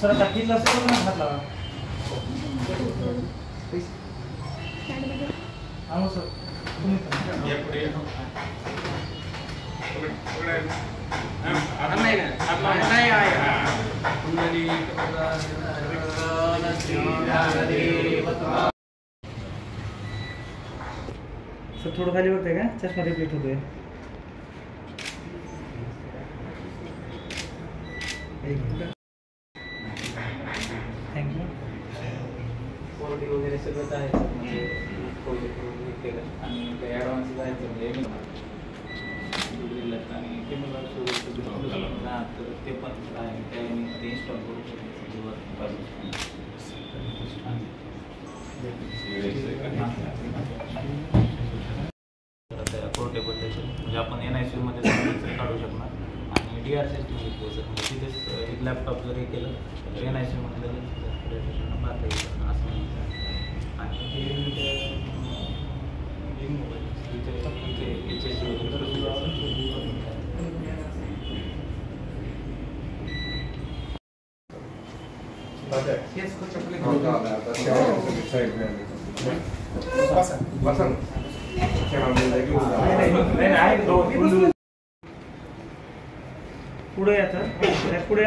Sir टाकीला असं ना हात लावा. आलो सर तुम्ही या पुढे नाही सर थोडं खाली बघते का चष्मा रिपीट होतोय. थँक्यू. क्वालिटी वगैरे सगळंच आहे म्हणजे आणि काही ॲडव्हान्स जायचं म्हणजे आणि केमिकल तर ते पण आहे ते इन्स्टॉल करू शकतो. पोर्टेबल त्याचे म्हणजे आपण NICU मध्ये काढू शकणार आणि DR सिस्टम घेतो सर म्हणजे तिथेच एक लॅपटॉप जर हे केलं तर NICU मध्ये पाहता येईल असं. आणि हे मोबाईल HSC पुढे येतात पुढे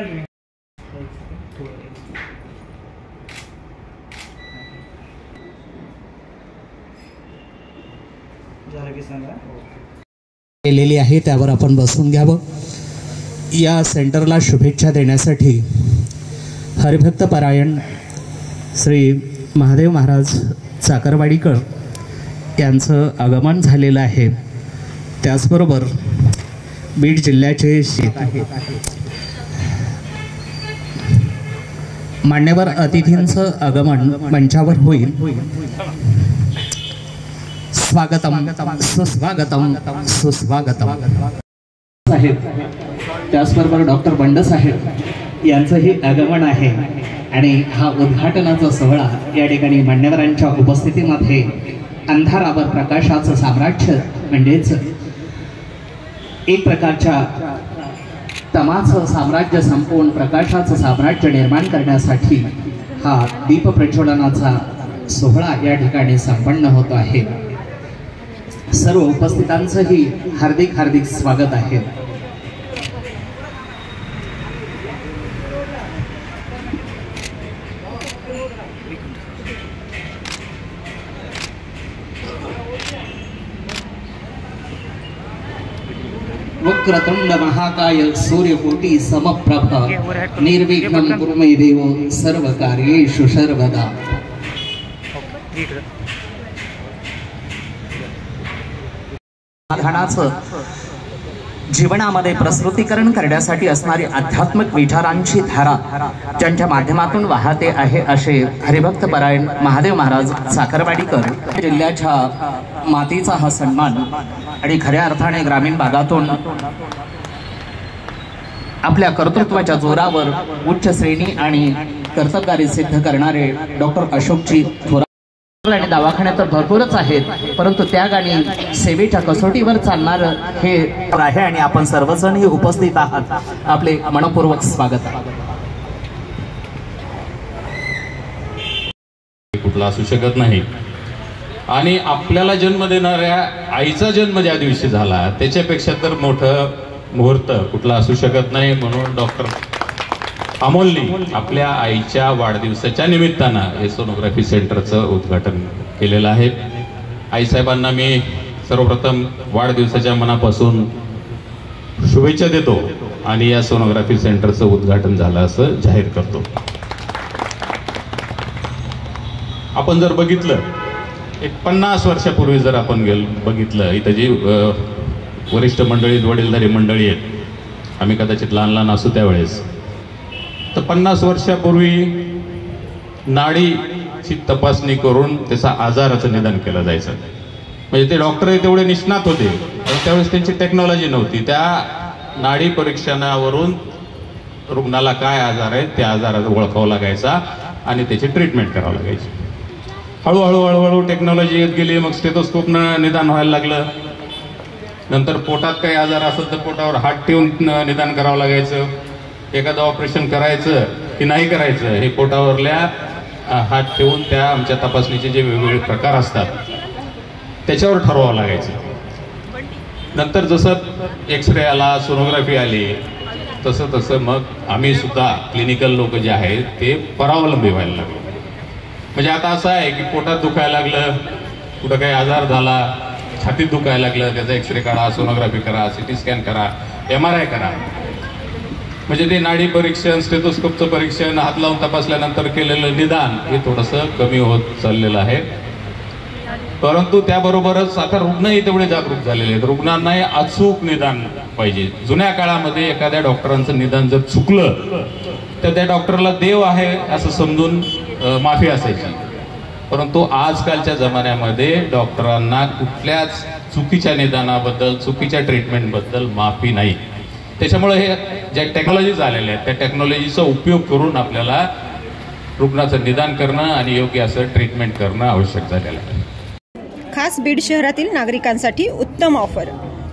झालं की सांगा केलेली आहे त्यावर आपण बसून घ्यावं. या सेंटरला शुभेच्छा देण्यासाठी हरिभक्त परायण श्री महादेव महाराज चाकरवाडीकर यांचं आगमन झालेलं आहे. त्याचबरोबर बीड जिल्ह्याचे मान्यवर अतिथींचं आगमन मंचावर होईल. स्वागतम सुस्वागतम सुस्वागतम साहेब. त्याचबरोबर डॉक्टर बंड साहेब यांचंही आगमन आहे आणि हा उद्घाटनाचा सोहळा या ठिकाणी मान्यवरांच्या उपस्थितीमध्ये अंधारावर प्रकाशाचं साम्राज्य म्हणजेच एक प्रकारच्या तमाचं साम्राज्य संपवून प्रकाशाचं साम्राज्य निर्माण करण्यासाठी हा दीप प्रज्वलनाचा सोहळा या ठिकाणी संपन्न होतो आहे. सर्व उपस्थितांचंही हार्दिक हार्दिक स्वागत आहे. वक्रतुंड महाकाय सूर्यकोटि समप्रभ निर्विघ्नं कुरु मे देव सर्व कार्येषु सर्वदा. समाधानाचं जीवनामध्ये प्रस्तुतीकरण करण्यासाठी असणारी आध्यात्मिक विचारांची धारा ज्यांच्या माध्यमातून वाहते आहे असे हरिभक्त परायण महादेव महाराज चाकरवाडीकर जिल्ह्याच्या मातीचा हा सन्मान आणि खऱ्या अर्थाने ग्रामीण भागातून आपल्या कर्तृत्वाच्या जोरावर उच्च श्रेणी आणि कर्तबगारी सिद्ध करणारे डॉक्टर अशोकजी थोरात आणि दवाखान्यात तर भरपूरच आहेत परंतु त्या गाणी सेवेच्या कसोटीवर चालणार हे आहे आणि आपण सर्वजण उपस्थित आहात. आपले मनपूर्वक स्वागत आहे. कुठला असू शकत नाही आणि आपल्याला जन्म देणाऱ्या आईचा जन्म ज्या दिवशी झाला त्याच्यापेक्षा तर मोठं मुहूर्त कुठला असू शकत नाही. म्हणून डॉक्टर अमोलनी आपल्या आईच्या वाढदिवसाच्या निमित्तानं हे सोनोग्राफी सेंटरचं उद्घाटन केलेलं आहे. आईसाहेबांना मी सर्वप्रथम वाढदिवसाच्या मनापासून शुभेच्छा देतो आणि या सोनोग्राफी सेंटरचं उद्घाटन झालं असं जाहीर करतो. आपण जर बघितलं एक 50 वर्षापूर्वी जर आपण बघितलं इथं जी वरिष्ठ मंडळी वडीलधारी मंडळी आहेत आम्ही कदाचित लहान लहान असू त्यावेळेस तर 50 वर्षापूर्वी नाडीची तपासणी करून त्याचा आजाराचं निदान केलं जायचं. म्हणजे ते डॉक्टर तेवढे निष्णात होते पण त्यावेळेस त्यांची टेक्नॉलॉजी नव्हती. त्या नाडी परीक्षणावरून रुग्णाला काय आजार आहे त्या आजाराचा ओळखावा लागायचा आणि त्याची ट्रीटमेंट करावं लागायची. हळूहळू टेक्नॉलॉजी येत गेली. मग स्टेथोस्कोपनं निदान व्हायला लागलं. नंतर पोटात काही आजार असेल तर पोटावर हात ठेवून निदान करावं लागायचं. एखादं ऑपरेशन करायचं की नाही करायचं, हे पोटावरल्या हात ठेवून त्या आमच्या तपासणीचे जे वेगवेगळे प्रकार असतात त्याच्यावर ठरवावं लागायचं. नंतर जसं एक्सरे आला, सोनोग्राफी आली, तसं तसं मग आम्ही सुद्धा क्लिनिकल लोक जे आहेत ते परावलंबी व्हायला लागलो. म्हणजे आता असं आहे की पोटात दुखायला लागलं, कुठं काही आजार झाला, छातीत दुखायला लागलं, त्याचा एक्सरे काढा, सोनोग्राफी करा, सिटी स्कॅन करा, MRI करा. म्हणजे ते नाडी परीक्षण, स्टेथोस्कोपचं परीक्षण, हात लावून तपासल्यानंतर केलेलं निदान हे थोडंसं कमी होत चाललेलं आहे. परंतु त्याबरोबरच आता रुग्णही तेवढे जागरूक झालेले आहेत. रुग्णांनाही अचूक निदान पाहिजे. जुन्या काळामध्ये एखाद्या डॉक्टरांचं निदान जर चुकलं तर त्या डॉक्टरला देव आहे असं समजून माफी असायची. परंतु आजकालच्या जमान्यामध्ये डॉक्टरांना कुठल्याच चुकीच्या निदानाबद्दल, चुकीच्या ट्रीटमेंटबद्दल माफी नाही. त्याच्यामुळे हे ज्या टेक्नॉलॉजीज आलेल्या आहेत त्या टेक्नॉलॉजीचा उपयोग करून आपल्याला रुग्णाचं निदान करणं आणि योग्य असं ट्रीटमेंट करणं आवश्यक झालेलं आहे. खास बीड शहरातील नागरिकांसाठी उत्तम ऑफर.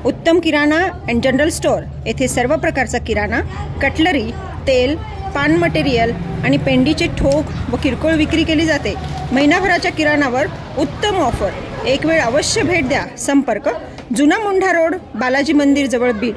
उत्तम किराणा अँड जनरल स्टोअर येथे सर्व प्रकारचा किराणा, कटलरी, तेल, पान मटेरियल आणि पेंडीचे ठोक व किरकोळ विक्री केली जाते. महिनाभराच्या किराणावर उत्तम ऑफर. एक वेळ अवश्य भेट द्या. संपर्क जुना मुंढा रोड, बालाजी मंदिर जवळ, बीड.